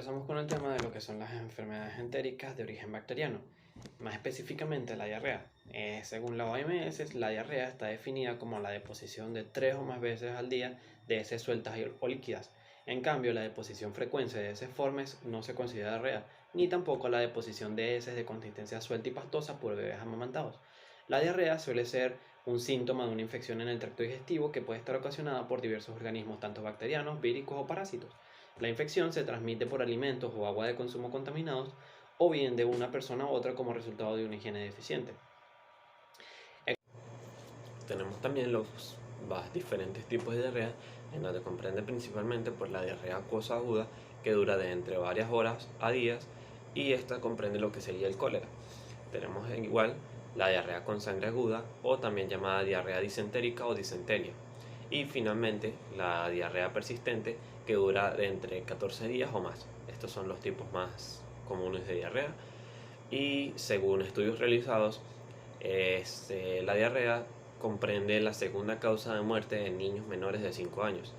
empezamos con el tema de lo que son las enfermedades entéricas de origen bacteriano, más específicamente la diarrea. Según la OMS, la diarrea está definida como la deposición de 3 o más veces al día de heces sueltas o líquidas. En cambio, la deposición frecuente de heces formes no se considera diarrea, ni tampoco la deposición de heces de consistencia suelta y pastosa por bebés amamantados. La diarrea suele ser un síntoma de una infección en el tracto digestivo que puede estar ocasionada por diversos organismos, tanto bacterianos, víricos o parásitos. La infección se transmite por alimentos o agua de consumo contaminados o bien de una persona a otra como resultado de una higiene deficiente. Tenemos también los diferentes tipos de diarrea, en donde comprende principalmente por la diarrea acuosa aguda, que dura de entre varias horas a días, y esta comprende lo que sería el cólera. Tenemos igual la diarrea con sangre aguda, o también llamada diarrea disentérica o disenteria. Y finalmente la diarrea persistente, que dura de entre 14 días o más. Estos son los tipos más comunes de diarrea. Y según estudios realizados, la diarrea comprende la segunda causa de muerte en niños menores de 5 años.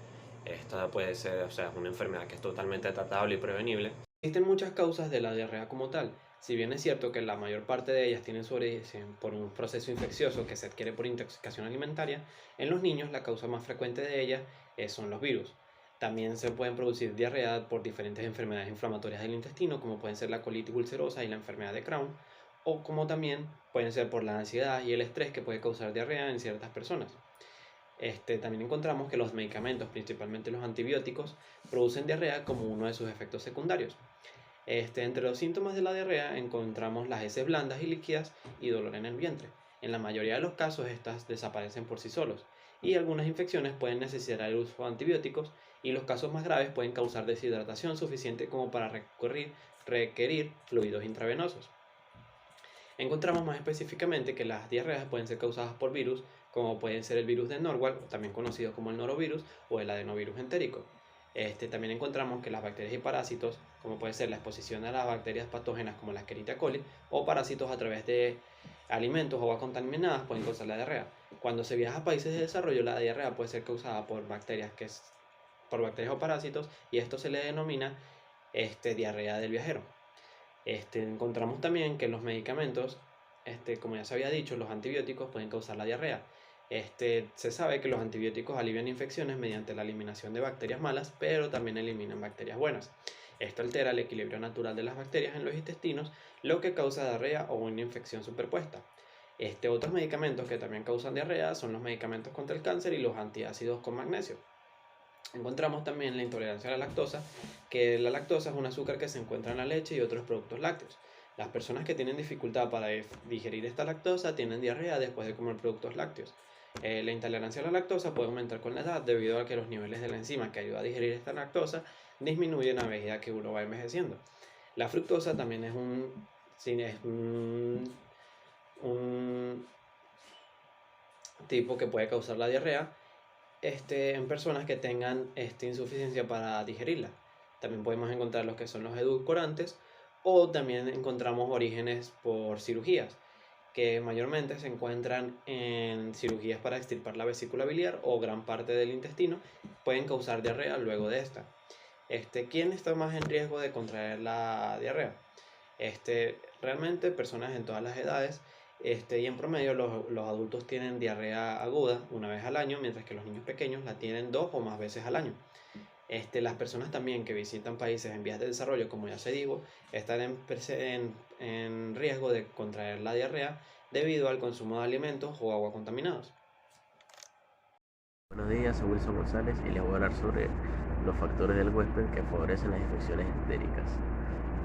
Esta puede ser, una enfermedad que es totalmente tratable y prevenible. Existen muchas causas de la diarrea como tal. Si bien es cierto que la mayor parte de ellas tienen su origen por un proceso infeccioso que se adquiere por intoxicación alimentaria, en los niños la causa más frecuente de ellas son los virus. También se pueden producir diarrea por diferentes enfermedades inflamatorias del intestino, como pueden ser la colitis ulcerosa y la enfermedad de Crohn, o como también pueden ser por la ansiedad y el estrés que puede causar diarrea en ciertas personas. También encontramos que los medicamentos, principalmente los antibióticos, producen diarrea como uno de sus efectos secundarios. Entre los síntomas de la diarrea encontramos las heces blandas y líquidas y dolor en el vientre. En la mayoría de los casos estas desaparecen por sí solos y algunas infecciones pueden necesitar el uso de antibióticos y los casos más graves pueden causar deshidratación suficiente como para requerir fluidos intravenosos. Encontramos más específicamente que las diarreas pueden ser causadas por virus, como pueden ser el virus de Norwalk, también conocido como el norovirus o el adenovirus entérico. También encontramos que las bacterias y parásitos, como puede ser la exposición a las bacterias patógenas como la Escherichia coli, o parásitos a través de alimentos o aguas contaminadas, pueden causar la diarrea. Cuando se viaja a países de desarrollo, la diarrea puede ser causada por bacterias o parásitos, y esto se le denomina diarrea del viajero. Encontramos también que los medicamentos, como ya se había dicho, los antibióticos pueden causar la diarrea. Se sabe que los antibióticos alivian infecciones mediante la eliminación de bacterias malas, pero también eliminan bacterias buenas. Esto altera el equilibrio natural de las bacterias en los intestinos, lo que causa diarrea o una infección superpuesta. Otros medicamentos que también causan diarrea son los medicamentos contra el cáncer y los antiácidos con magnesio. Encontramos también la intolerancia a la lactosa, que la lactosa es un azúcar que se encuentra en la leche y otros productos lácteos. Las personas que tienen dificultad para digerir esta lactosa tienen diarrea después de comer productos lácteos. La intolerancia a la lactosa puede aumentar con la edad debido a que los niveles de la enzima que ayuda a digerir esta lactosa disminuyen a medida que uno va envejeciendo. La fructosa también es un tipo que puede causar la diarrea en personas que tengan insuficiencia para digerirla. También podemos encontrar los que son los edulcorantes, o también encontramos orígenes por cirugías, que mayormente se encuentran en cirugías para extirpar la vesícula biliar o gran parte del intestino. Pueden causar diarrea luego de esta. ¿Quién está más en riesgo de contraer la diarrea? Realmente personas en todas las edades, y en promedio los adultos tienen diarrea aguda una vez al año, mientras que los niños pequeños la tienen 2 o más veces al año. Las personas también que visitan países en vías de desarrollo, como ya se dijo, están en riesgo de contraer la diarrea debido al consumo de alimentos o agua contaminados. Buenos días, soy Wilson González y les voy a hablar sobre los factores del huésped que favorecen las infecciones entéricas.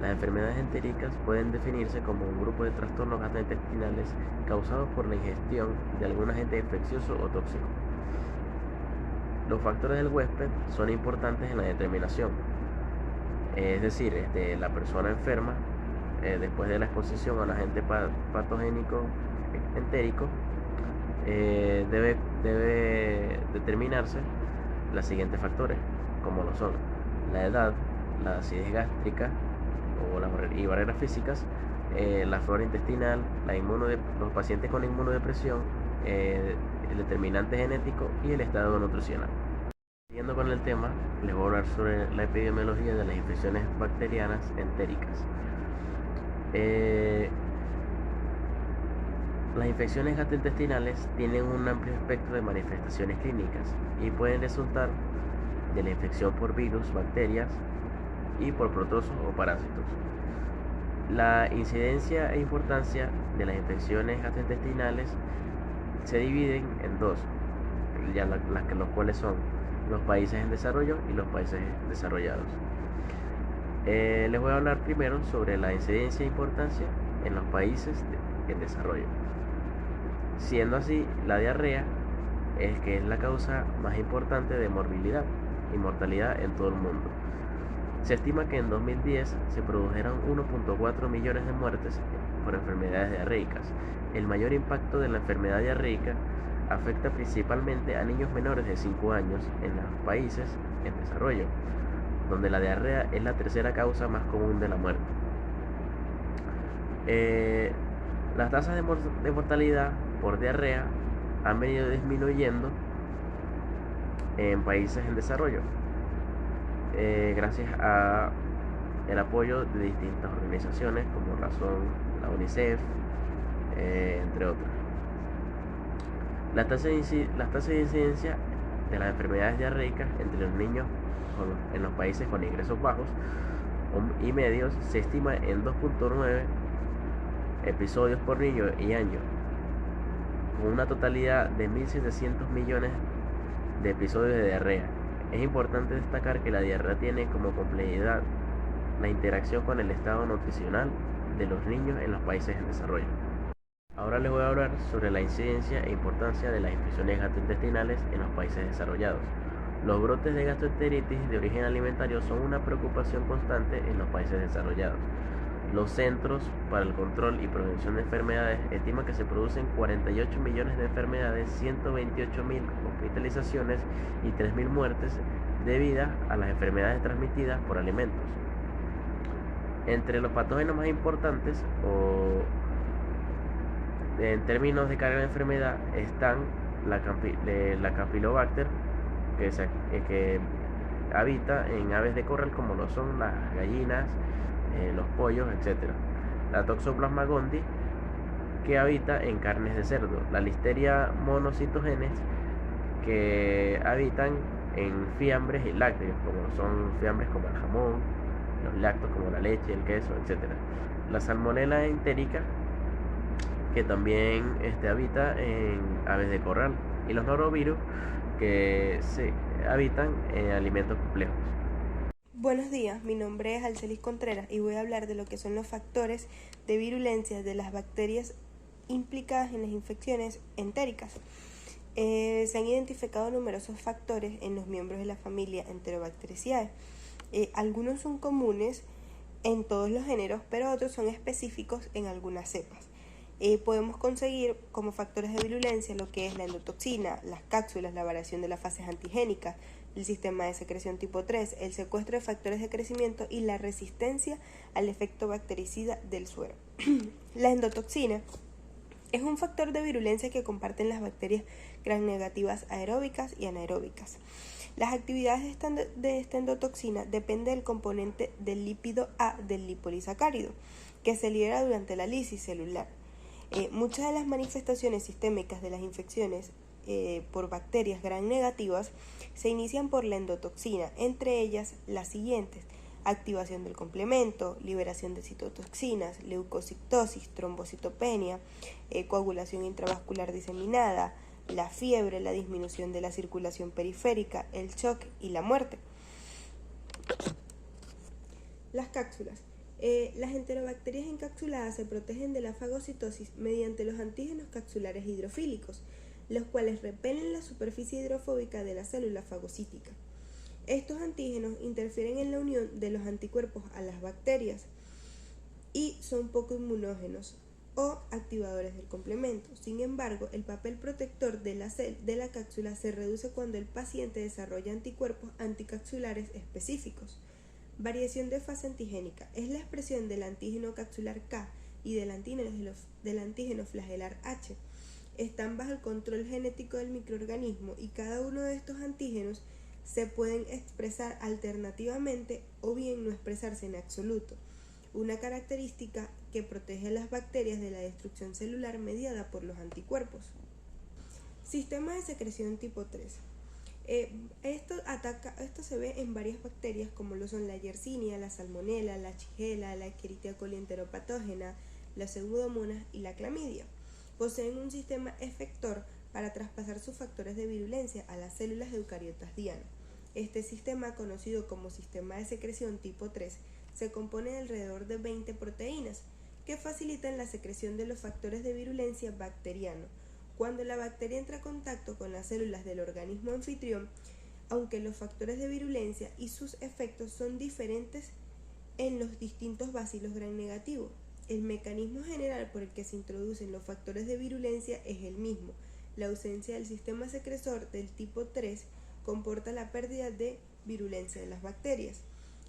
Las enfermedades entéricas pueden definirse como un grupo de trastornos gastrointestinales causados por la ingestión de algún agente infeccioso o tóxico. Los factores del huésped son importantes en la determinación, es decir, la persona enferma, después de la exposición a un agente patogénico entérico, debe determinarse los siguientes factores, como lo son la edad, la acidez gástrica y barreras físicas, la flora intestinal, los pacientes con inmunodepresión, el determinante genético y el estado nutricional. Siguiendo con el tema, les voy a hablar sobre la epidemiología de las infecciones bacterianas entéricas. Las infecciones gastrointestinales tienen un amplio espectro de manifestaciones clínicas y pueden resultar de la infección por virus, bacterias y por protozoos o parásitos. La incidencia e importancia de las infecciones gastrointestinales se dividen en dos, los cuales son los países en desarrollo y los países desarrollados. Les voy a hablar primero sobre la incidencia e importancia en los países en desarrollo. Siendo así, la diarrea es la causa más importante de morbilidad y mortalidad en todo el mundo. Se estima que en 2010 se produjeron 1.4 millones de muertes por enfermedades diarreicas. El mayor impacto de la enfermedad diarreica afecta principalmente a niños menores de 5 años en los países en desarrollo, donde la diarrea es la tercera causa más común de la muerte. Las tasas de mortalidad por diarrea han venido disminuyendo en países en desarrollo, gracias a el apoyo de distintas organizaciones como la UNICEF, entre otras. Las tasas de incidencia de las enfermedades diarreicas entre los niños en los países con ingresos bajos y medios se estima en 2.9 episodios por niño y año, con una totalidad de 1.700 millones de episodios de diarrea. Es importante destacar que la diarrea tiene como complejidad la interacción con el estado nutricional de los niños en los países en desarrollo. Ahora les voy a hablar sobre la incidencia e importancia de las infecciones gastrointestinales en los países desarrollados. Los brotes de gastroenteritis de origen alimentario son una preocupación constante en los países desarrollados. Los Centros para el Control y Prevención de Enfermedades estiman que se producen 48 millones de enfermedades, 128.000 hospitalizaciones y 3.000 muertes debidas a las enfermedades transmitidas por alimentos. Entre los patógenos más importantes en términos de carga de enfermedad están la Campylobacter, que habita en aves de corral como lo son las gallinas, los pollos, etc. La Toxoplasma gondii, que habita en carnes de cerdo. La Listeria monocytogenes, que habitan en fiambres y lácteos, como son fiambres como el jamón, los lácteos como la leche, el queso, etc. La Salmonella entérica, que también habita en aves de corral, y los norovirus, que se habitan en alimentos complejos. Buenos días, mi nombre es Alcelis Contreras y voy a hablar de lo que son los factores de virulencia de las bacterias implicadas en las infecciones entéricas. Se han identificado numerosos factores en los miembros de la familia Enterobacteriaceae. Algunos son comunes en todos los géneros, pero otros son específicos en algunas cepas. Podemos conseguir como factores de virulencia lo que es la endotoxina, las cápsulas, la variación de las fases antigénicas, el sistema de secreción tipo 3, el secuestro de factores de crecimiento y la resistencia al efecto bactericida del suero. La endotoxina es un factor de virulencia que comparten las bacterias gram-negativas aeróbicas y anaeróbicas. Las actividades de esta endotoxina dependen del componente del lípido A del lipolisacárido, que se libera durante la lisis celular. Muchas de las manifestaciones sistémicas de las infecciones por bacterias gram-negativas se inician por la endotoxina, entre ellas las siguientes: activación del complemento, liberación de citotoxinas, leucocitosis, trombocitopenia, coagulación intravascular diseminada, la fiebre, la disminución de la circulación periférica, el shock y la muerte. Las cápsulas. Las enterobacterias encapsuladas se protegen de la fagocitosis mediante los antígenos capsulares hidrofílicos, los cuales repelen la superficie hidrofóbica de la célula fagocítica. Estos antígenos interfieren en la unión de los anticuerpos a las bacterias y son poco inmunógenos o activadores del complemento. Sin embargo, el papel protector de la cápsula se reduce cuando el paciente desarrolla anticuerpos anticapsulares específicos. Variación de fase antigénica es la expresión del antígeno capsular K y del antígeno flagelar H. Están bajo el control genético del microorganismo y cada uno de estos antígenos se pueden expresar alternativamente o bien no expresarse en absoluto, una característica que protege a las bacterias de la destrucción celular mediada por los anticuerpos. Sistema de secreción tipo 3. Esto se ve en varias bacterias como lo son la Yersinia, la Salmonella, la Shigella, la Escherichia coli enteropatógena, la Pseudomonas y la Clamidia. Poseen un sistema efector para traspasar sus factores de virulencia a las células eucariotas diana. Este sistema, conocido como sistema de secreción tipo 3, se compone de alrededor de 20 proteínas que facilitan la secreción de los factores de virulencia bacteriano. Cuando la bacteria entra en contacto con las células del organismo anfitrión, aunque los factores de virulencia y sus efectos son diferentes en los distintos bacilos gram negativos, el mecanismo general por el que se introducen los factores de virulencia es el mismo. La ausencia del sistema secresor del tipo 3 comporta la pérdida de virulencia de las bacterias.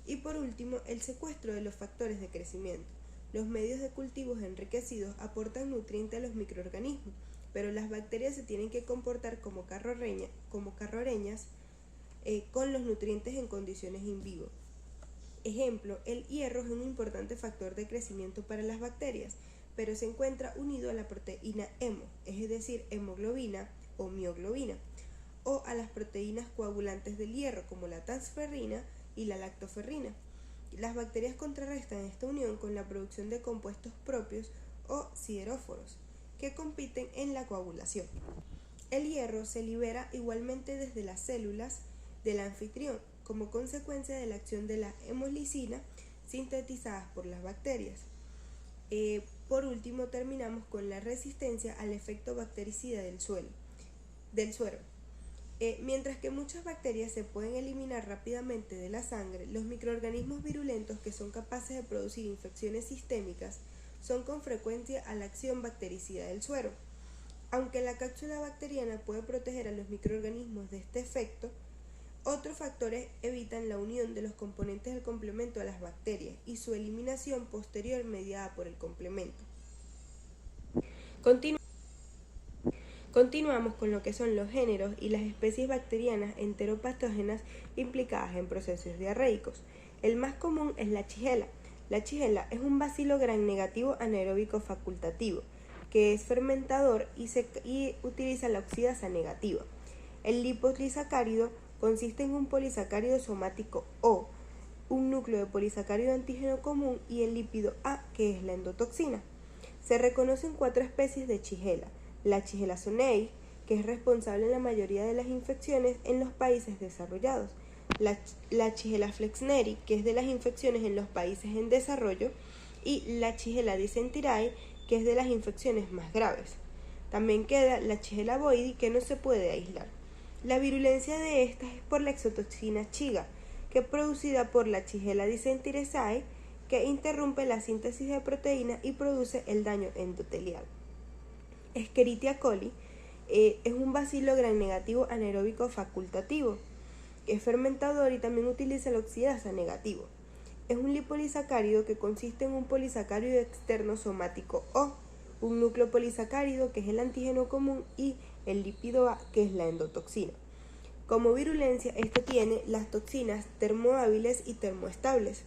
Y por último, el secuestro de los factores de crecimiento. Los medios de cultivos enriquecidos aportan nutrientes a los microorganismos, pero las bacterias se tienen que comportar como carroreñas con los nutrientes en condiciones in vivo. Ejemplo, el hierro es un importante factor de crecimiento para las bacterias, pero se encuentra unido a la proteína hemo, es decir, hemoglobina o mioglobina, o a las proteínas coagulantes del hierro como la transferrina y la lactoferrina. Las bacterias contrarrestan esta unión con la producción de compuestos propios o sideróforos, que compiten en la coagulación. El hierro se libera igualmente desde las células del anfitrión como consecuencia de la acción de la hemolicina sintetizadas por las bacterias. Por último, terminamos con la resistencia al efecto bactericida del suero. Mientras que muchas bacterias se pueden eliminar rápidamente de la sangre, los microorganismos virulentos que son capaces de producir infecciones sistémicas son con frecuencia a la acción bactericida del suero. Aunque la cápsula bacteriana puede proteger a los microorganismos de este efecto, otros factores evitan la unión de los componentes del complemento a las bacterias y su eliminación posterior mediada por el complemento. Continuamos con lo que son los géneros y las especies bacterianas enteropatógenas implicadas en procesos diarreicos. El más común es la Shigella. La Shigella es un bacilo gram negativo anaeróbico facultativo, que es fermentador y utiliza la oxidasa negativa. El liposacárido consiste en un polisacárido somático O, un núcleo de polisacárido antígeno común y el lípido A, que es la endotoxina. Se reconocen 4 especies de Shigella: la Shigella sonnei, que es responsable en la mayoría de las infecciones en los países desarrollados, la Shigella flexneri, que es de las infecciones en los países en desarrollo, y la Shigella dysenteriae, que es de las infecciones más graves. También queda la Shigella boidi, que no se puede aislar. La virulencia de estas es por la exotoxina Shiga, que es producida por la Shigella dysenteriaceae, que interrumpe la síntesis de proteínas y produce el daño endotelial. Escherichia coli es un bacilo gram negativo anaeróbico facultativo, que es fermentador y también utiliza la oxidasa negativo. Es un liposacárido que consiste en un polisacárido externo somático O, un núcleo polisacárido que es el antígeno común y el lípido A, que es la endotoxina. Como virulencia, este tiene las toxinas termohábiles y termoestables.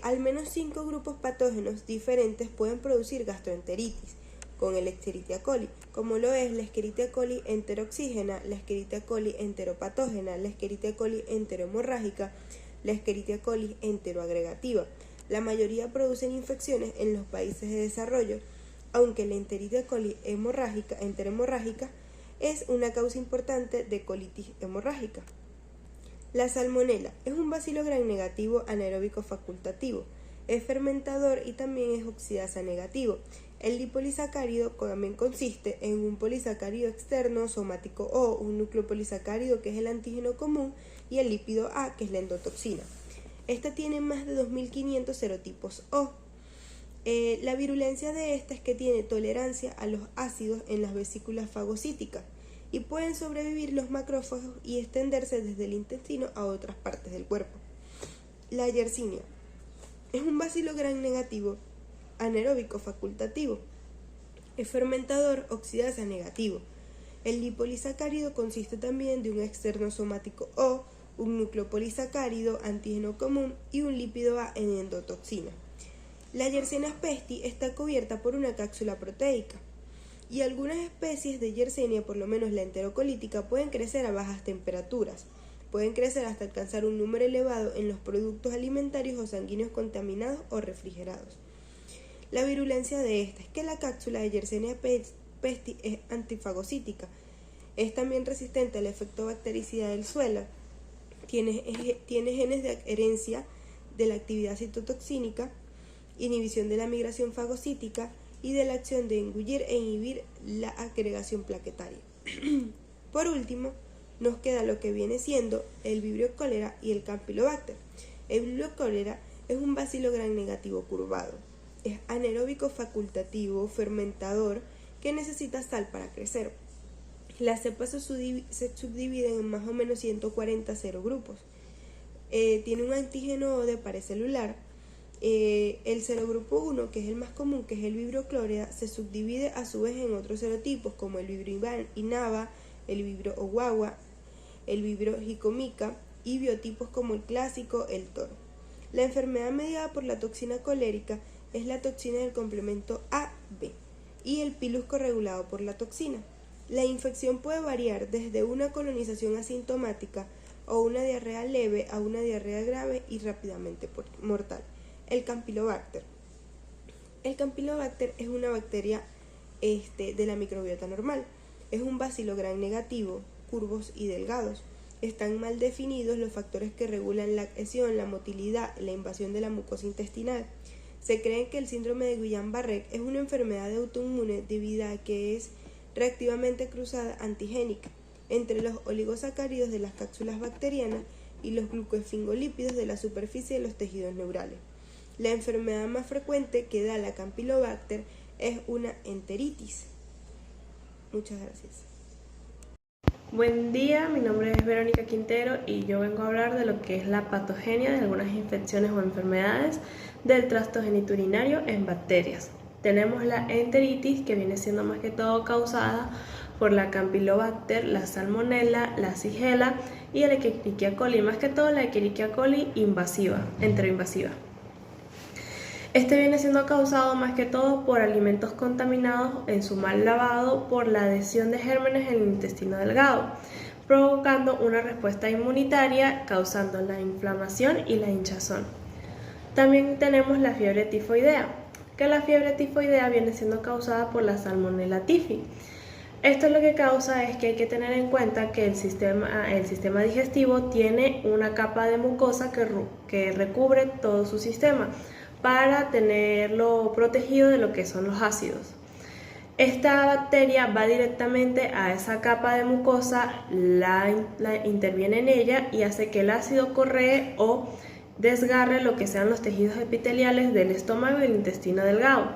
Al menos 5 grupos patógenos diferentes pueden producir gastroenteritis con el Escherichia coli, como lo es la Escherichia coli enteroxígena, la Escherichia coli enteropatógena, la Escherichia coli enterohemorrágica, la Escherichia coli enteroagregativa. La mayoría producen infecciones en los países de desarrollo, aunque la Escherichia coli enterohemorrágica es una causa importante de colitis hemorrágica. La Salmonella es un bacilo gram negativo anaeróbico facultativo, es fermentador y también es oxidasa negativo. El liposacárido también consiste en un polisacárido externo somático O, un núcleo polisacárido que es el antígeno común y el lípido A, que es la endotoxina. Esta tiene más de 2500 serotipos O. La virulencia de esta es que tiene tolerancia a los ácidos en las vesículas fagocíticas y pueden sobrevivir los macrófagos y extenderse desde el intestino a otras partes del cuerpo. La Yersinia es un bacilo gram negativo anaeróbico facultativo, es fermentador oxidasa negativo. El liposacárido consiste también de un externo somático O, un núcleo polisacárido, antígeno común y un lípido A en endotoxina. La Yersinia pestis está cubierta por una cápsula proteica y algunas especies de Yersinia, por lo menos la enterocolítica, pueden crecer a bajas temperaturas. Pueden crecer hasta alcanzar un número elevado en los productos alimentarios o sanguíneos contaminados o refrigerados. La virulencia de esta es que la cápsula de Yersinia pestis es antifagocítica. Es también resistente al efecto bactericida del suelo. Tiene genes de herencia de la actividad citotoxínica, inhibición de la migración fagocítica y de la acción de engullir e inhibir la agregación plaquetaria. Por último, nos queda lo que viene siendo el Vibrio cholera y el Campylobacter. El Vibrio cholera es un bacilo gram negativo curvado. Es anaeróbico facultativo, fermentador, que necesita sal para crecer. Las cepas se subdividen en más o menos 140 serogrupos. Tiene un antígeno O de pared celular. El serogrupo 1, que es el más común, que es el Vibrio cholera, se subdivide a su vez en otros serotipos como el Vibrio inava, el Vibrio owawa, el Vibrio jicomica y biotipos como el clásico, el toro. La enfermedad mediada por la toxina colérica es la toxina del complemento AB y el pilus corregulado por la toxina. La infección puede variar desde una colonización asintomática o una diarrea leve a una diarrea grave y rápidamente mortal. El Campylobacter. El Campylobacter es una bacteria de la microbiota normal. Es un bacilo gram negativo, curvos y delgados. Están mal definidos los factores que regulan la adhesión, la motilidad, la invasión de la mucosa intestinal. Se cree que el síndrome de Guillain-Barré es una enfermedad autoinmune debido a que es reactivamente cruzada antigénica entre los oligosacáridos de las cápsulas bacterianas y los glucoesfingolípidos de la superficie de los tejidos neurales. La enfermedad más frecuente que da la Campylobacter es una enteritis. Muchas gracias. Buen día, mi nombre es Verónica Quintero y yo vengo a hablar de lo que es la patogenia de algunas infecciones o enfermedades del tracto genitourinario en bacterias. Tenemos la enteritis, que viene siendo más que todo causada por la Campylobacter, la Salmonella, la Shigella y el Escherichia coli, más que todo la Escherichia coli invasiva, enteroinvasiva. Este viene siendo causado más que todo por alimentos contaminados en su mal lavado, por la adhesión de gérmenes en el intestino delgado, provocando una respuesta inmunitaria, causando la inflamación y la hinchazón. También tenemos la fiebre tifoidea, que la fiebre tifoidea viene siendo causada por la Salmonella typhi. Esto lo que causa es que hay que tener en cuenta que el sistema digestivo tiene una capa de mucosa que recubre todo su sistema, para tenerlo protegido de lo que son los ácidos. Esta bacteria va directamente a esa capa de mucosa, la interviene en ella y hace que el ácido corree o desgarre lo que sean los tejidos epiteliales del estómago y el intestino delgado,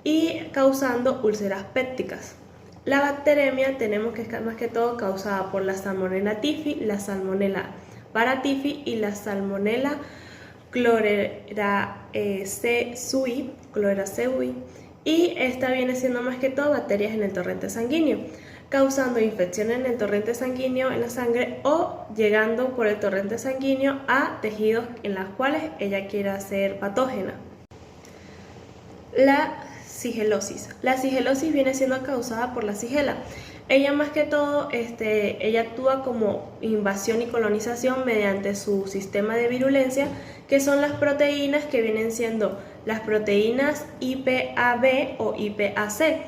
y causando úlceras pépticas. La bacteremia tenemos que estar más que todo causada por la Salmonella typhi, la Salmonella paratyphi y la Salmonella Chloreraceae, y esta viene siendo más que todo bacterias en el torrente sanguíneo, causando infecciones en el torrente sanguíneo en la sangre o llegando por el torrente sanguíneo a tejidos en los cuales ella quiera ser patógena. La sigelosis. La sigelosis viene siendo causada por la Shigella. Ella más que todo, ella actúa como invasión y colonización mediante su sistema de virulencia, que son las proteínas que vienen siendo las proteínas IPAB o IPAC.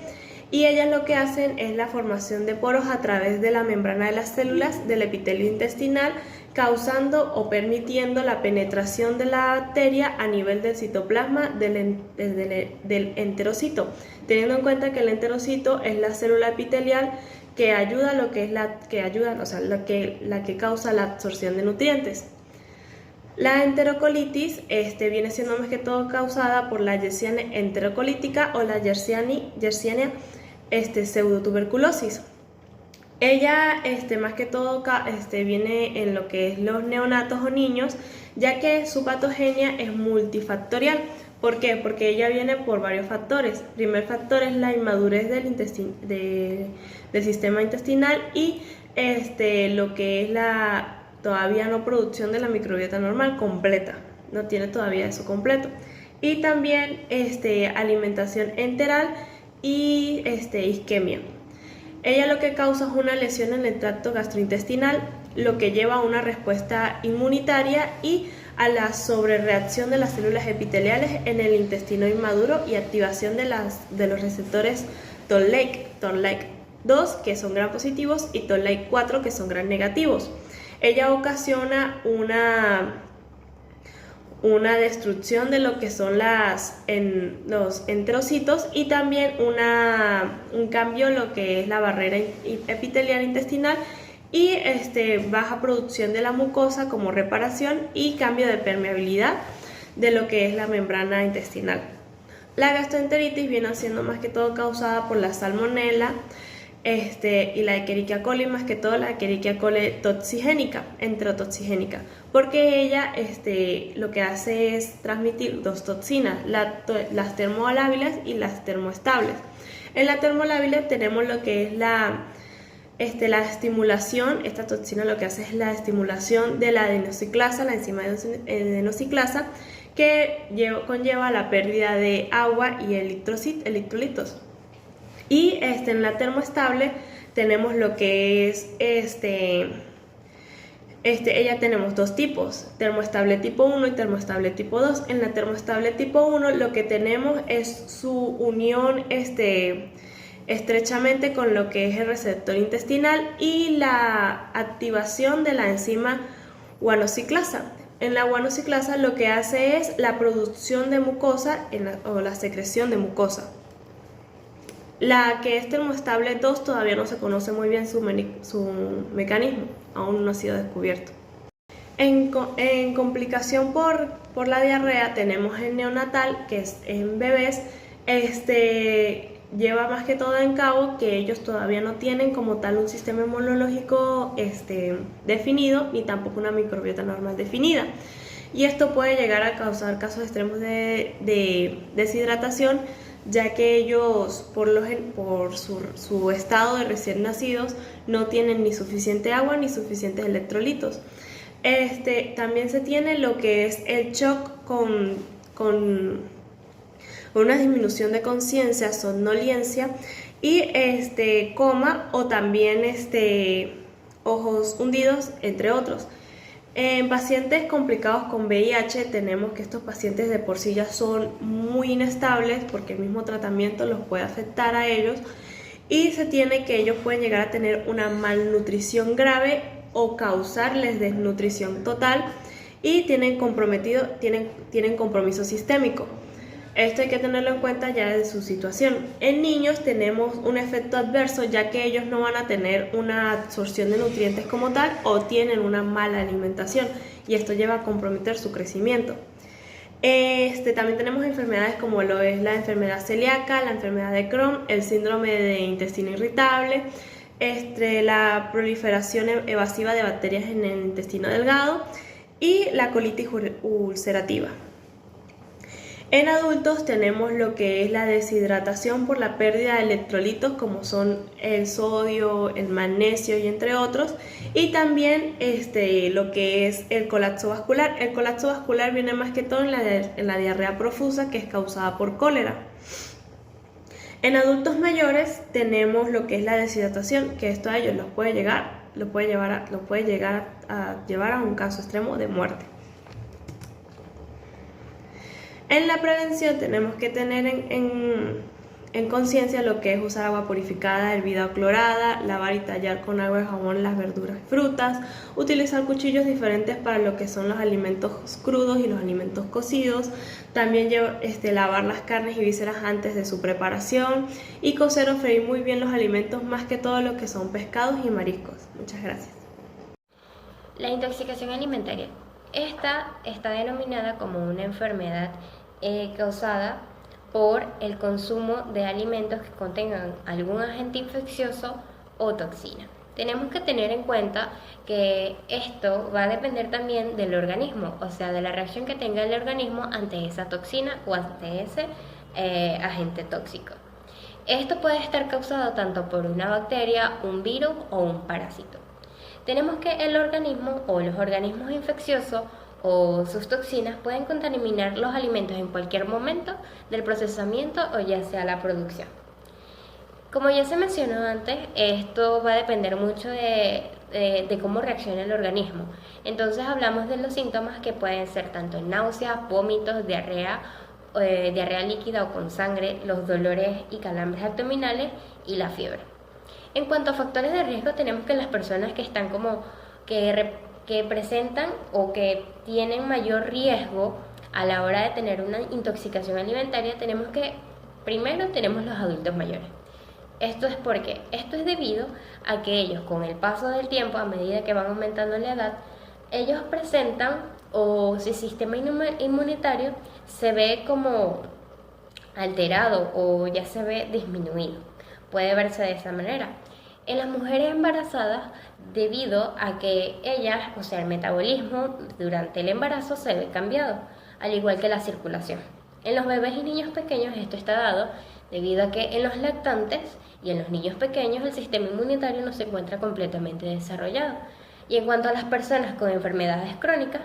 Y ellas lo que hacen es la formación de poros a través de la membrana de las células del epitelio intestinal, causando o permitiendo la penetración de la bacteria a nivel del citoplasma del enterocito, teniendo en cuenta que el enterocito es la célula epitelial que ayuda la que causa la absorción de nutrientes. La enterocolitis viene siendo más que todo causada por la Yersinia enterocolítica o la Yersinia pseudotuberculosis. Ella más que todo viene en lo que es los neonatos o niños, ya que su patogenia es multifactorial. ¿Por qué? Porque ella viene por varios factores. El primer factor es la inmadurez del sistema intestinal y lo que es todavía no producción de la microbiota normal completa, no tiene todavía eso completo. Y también alimentación enteral y isquemia. Ella lo que causa es una lesión en el tracto gastrointestinal, lo que lleva a una respuesta inmunitaria y a la sobrereacción de las células epiteliales en el intestino inmaduro y activación de los receptores Toll-like 2, que son gram positivos, y Toll-like 4, que son gram negativos. Ella ocasiona una destrucción de lo que son los enterocitos y también un cambio en lo que es la barrera epitelial intestinal y baja producción de la mucosa como reparación y cambio de permeabilidad de lo que es la membrana intestinal. La gastroenteritis viene siendo más que todo causada por la salmonela y la Escherichia coli, más que todo la Escherichia coli toxigénica, enterotoxigénica, porque ella lo que hace es transmitir dos toxinas, las termolábiles y las termoestables. En la termolábile tenemos lo que es la estimulación. Esta toxina lo que hace es la estimulación de la adenociclasa, la enzima adenociclasa, que conlleva la pérdida de agua y electrolitos. Y en la termoestable tenemos lo que es ella tenemos dos tipos, termoestable tipo 1 y termoestable tipo 2. En la termoestable tipo 1 lo que tenemos es su unión estrechamente con lo que es el receptor intestinal y la activación de la enzima guanociclasa. En la guanociclasa lo que hace es la producción de mucosa o la secreción de mucosa. La que es termoestable 2 todavía no se conoce muy bien su mecanismo, aún no ha sido descubierto. En complicación por la diarrea tenemos el neonatal, que es en bebés, lleva más que todo en cabo que ellos todavía no tienen como tal un sistema inmunológico definido, ni tampoco una microbiota normal definida. Y esto puede llegar a causar casos extremos de deshidratación, ya que ellos por su estado de recién nacidos no tienen ni suficiente agua ni suficientes electrolitos. También se tiene lo que es el shock con una disminución de conciencia, somnolencia y coma o también ojos hundidos, entre otros. En pacientes complicados con VIH tenemos que estos pacientes de por sí ya son muy inestables porque el mismo tratamiento los puede afectar a ellos y se tiene que ellos pueden llegar a tener una malnutrición grave o causarles desnutrición total y tienen compromiso sistémico. Esto hay que tenerlo en cuenta ya de su situación. En niños tenemos un efecto adverso ya que ellos no van a tener una absorción de nutrientes como tal o tienen una mala alimentación y esto lleva a comprometer su crecimiento. También tenemos enfermedades como lo es la enfermedad celíaca, la enfermedad de Crohn, el síndrome de intestino irritable, la proliferación evasiva de bacterias en el intestino delgado y la colitis ulcerativa. En adultos tenemos lo que es la deshidratación por la pérdida de electrolitos como son el sodio, el magnesio y entre otros, y también lo que es el colapso vascular. El colapso vascular viene más que todo en la diarrea profusa, que es causada por cólera. En adultos mayores tenemos lo que es la deshidratación, que esto a ellos los puede llegar a llevar a un caso extremo de muerte. En la prevención tenemos que tener en conciencia lo que es usar agua purificada, hervida o clorada, lavar y tallar con agua y jabón las verduras y frutas, utilizar cuchillos diferentes para lo que son los alimentos crudos y los alimentos cocidos, también lavar las carnes y vísceras antes de su preparación y cocer o freír muy bien los alimentos, más que todo lo que son pescados y mariscos. Muchas gracias. La intoxicación alimentaria. Esta está denominada como una enfermedad causada por el consumo de alimentos que contengan algún agente infeccioso o toxina. Tenemos que tener en cuenta que esto va a depender también del organismo, o sea, de la reacción que tenga el organismo ante esa toxina o ante ese agente tóxico. Esto puede estar causado tanto por una bacteria, un virus o un parásito. tenemos que el organismo o los organismos infecciosos o sus toxinas pueden contaminar los alimentos en cualquier momento del procesamiento o ya sea la producción. Como ya se mencionó antes, esto va a depender mucho de cómo reacciona el organismo. Entonces hablamos de los síntomas que pueden ser tanto náuseas, vómitos, diarrea líquida o con sangre, los dolores y calambres abdominales y la fiebre. En cuanto a factores de riesgo, tenemos que las personas que están que presentan o que tienen mayor riesgo a la hora de tener una intoxicación alimentaria, primero tenemos los adultos mayores. Esto es debido a que ellos, con el paso del tiempo, a medida que van aumentando la edad, ellos presentan o su sistema inmunitario se ve como alterado o ya se ve disminuido. Puede verse de esa manera. En las mujeres embarazadas, debido a que ellas, o sea, el metabolismo durante el embarazo se ve cambiado, al igual que la circulación. En los bebés y niños pequeños esto está dado debido a que en los lactantes y en los niños pequeños el sistema inmunitario no se encuentra completamente desarrollado. Y en cuanto a las personas con enfermedades crónicas,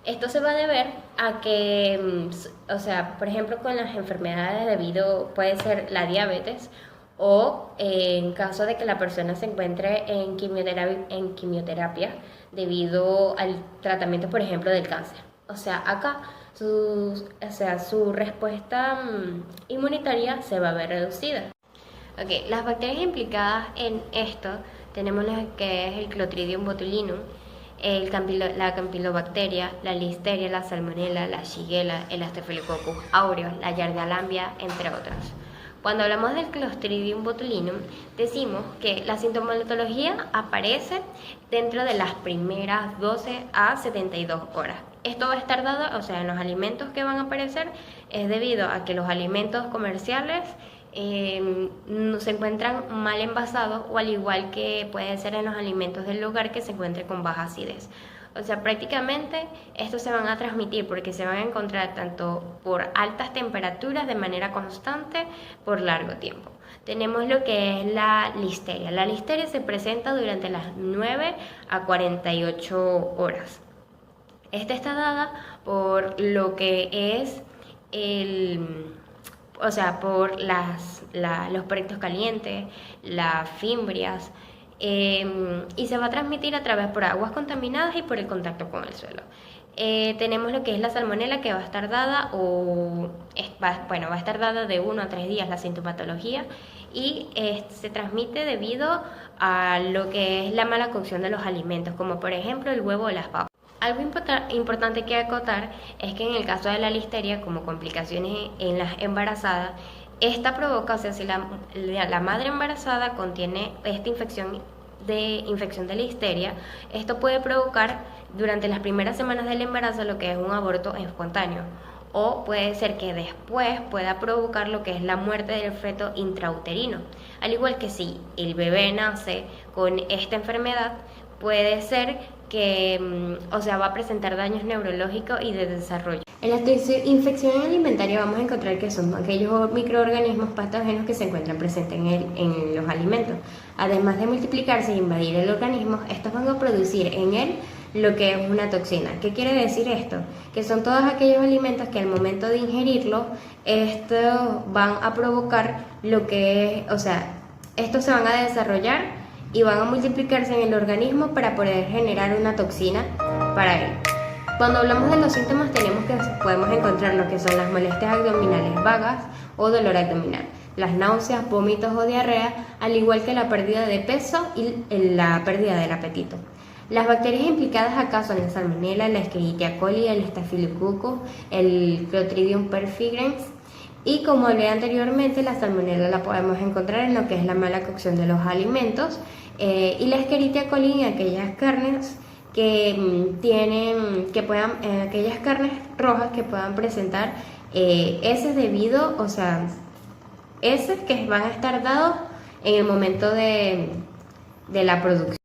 esto se va a deber a que, o sea, por ejemplo, con las enfermedades puede ser la diabetes o en caso de que la persona se encuentre en quimioterapia debido al tratamiento, por ejemplo, del cáncer. O sea, acá su respuesta inmunitaria se va a ver reducida. Ok, las bacterias implicadas en esto tenemos lo que es el Clostridium botulinum, la Campylobacteria, la Listeria, la Salmonella, la Shigella, el Staphylococcus aureus, la Giardia lamblia, entre otros. Cuando hablamos del Clostridium botulinum, decimos que la sintomatología aparece dentro de las primeras 12 a 72 horas. Esto va a estar dado, o sea, en los alimentos que van a aparecer, es debido a que los alimentos comerciales se encuentran mal envasados o al igual que puede ser en los alimentos del hogar que se encuentren con baja acidez. O sea, prácticamente estos se van a transmitir porque se van a encontrar tanto por altas temperaturas de manera constante por largo tiempo. Tenemos lo que es la listeria. La listeria se presenta durante las 9 a 48 horas. Esta está dada por lo que es por los perectos calientes, las fimbrias, y se va a transmitir a través por aguas contaminadas y por el contacto con el suelo. Tenemos lo que es la salmonela, que va a estar dada va a estar dada de 1 a 3 días la sintomatología y se transmite debido a lo que es la mala cocción de los alimentos, como por ejemplo el huevo o las papas. Algo importante que acotar es que en el caso de la listeria, como complicaciones en las embarazadas, esta provoca, o sea, si la madre embarazada contiene esta infección de listeria, esto puede provocar durante las primeras semanas del embarazo lo que es un aborto espontáneo, o puede ser que después pueda provocar lo que es la muerte del feto intrauterino. Al igual que si el bebé nace con esta enfermedad, puede ser que va a presentar daños neurológicos y de desarrollo. En la infección alimentaria vamos a encontrar que son aquellos microorganismos patógenos que se encuentran presentes en los alimentos. Además de multiplicarse e invadir el organismo, estos van a producir en él lo que es una toxina. ¿Qué quiere decir esto? Que son todos aquellos alimentos que al momento de ingerirlos, estos van a provocar lo que es, estos se van a desarrollar y van a multiplicarse en el organismo para poder generar una toxina para él. Cuando hablamos de los síntomas podemos encontrar lo que son las molestias abdominales vagas o dolor abdominal, las náuseas, vómitos o diarrea, al igual que la pérdida de peso y la pérdida del apetito. Las bacterias implicadas acá son la Salmonella, la Escherichia coli, el Staphylococcus, el Clostridium perfringens. Y como hablé anteriormente, la salmonela la podemos encontrar en lo que es la mala cocción de los alimentos y la Escherichia coli en aquellas carnes aquellas carnes rojas que puedan presentar heces heces que van a estar dados en el momento de la producción.